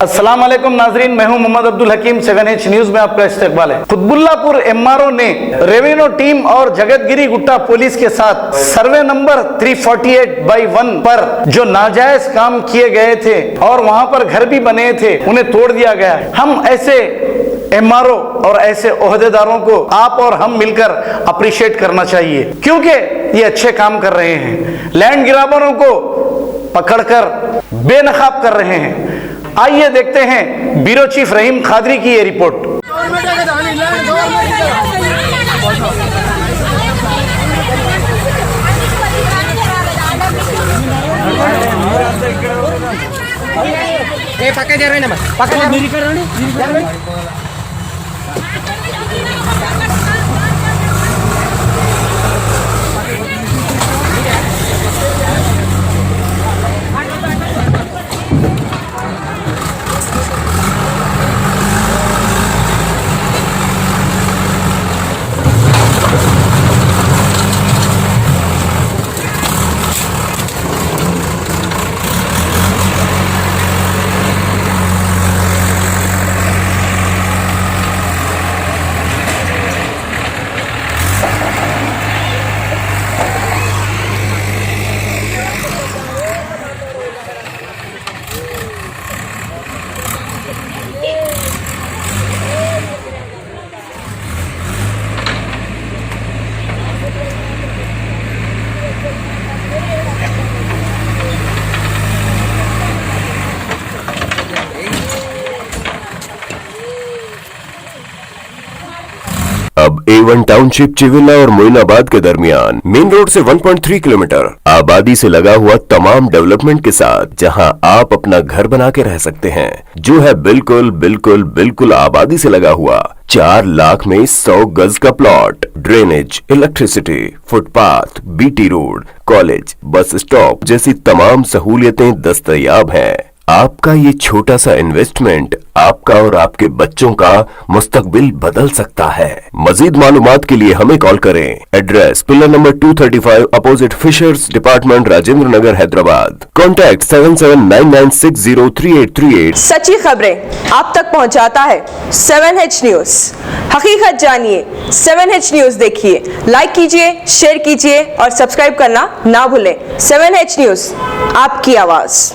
अस्सलाम वालेकुम नाजरीन, मैं हूं मोहम्मद अब्दुल हकीम। 7H न्यूज में आपका इस्तकबाल है। कुतबुल्लापुर MRO ने रेवेन्यू टीम और जगतगिरी गुट्टा पुलिस के साथ सर्वे नंबर 348/1 पर जो नाजायज काम किए गए थे और वहां पर घर भी बने थे, उन्हें तोड़ दिया गया। हम ऐसे MRO और ऐसे ओहदेदारों को आप और हम मिलकर अप्रिशिएट करना चाहिए, क्योंकि ये अच्छे काम कर रहे हैं। लैंड ग्राबरों को पकड़कर बेनकाब कर रहे हैं। आइए देखते हैं ब्यूरो चीफ रहीम खादरी की ये रिपोर्ट। अब A1 टाउनशिप चिविला और मोइनाबाद के दरमियान मेन रोड से 1.3 किलोमीटर आबादी से लगा हुआ तमाम डेवलपमेंट के साथ जहां आप अपना घर बना के रह सकते हैं, जो है बिल्कुल बिल्कुल बिल्कुल आबादी से लगा हुआ। 4 लाख में 100 गज का plot, drainage, electricity, footpath, BT road, college, bus stop जैसी तमाम सहूलियतें दस्तयाब हैं। आपका ये छोटा सा इन्वेस्टमेंट आपका और आपके बच्चों का मुस्तकबिल बदल सकता है। मजीद मालूमात के लिए हमें कॉल करें। Address pillar number 235 opposite fishers department, Rajendra Nagar, Hyderabad. Contact 7799603838। सच्ची खबरें आप तक पहुंचाता है 7H न्यूज। हकीकत जानिए, 7H न्यूज देखिए, लाइक कीजिए, शेयर कीजिए और सब्सक्राइब करना ना भूलें। 7H न्यूज, आपकी आवाज।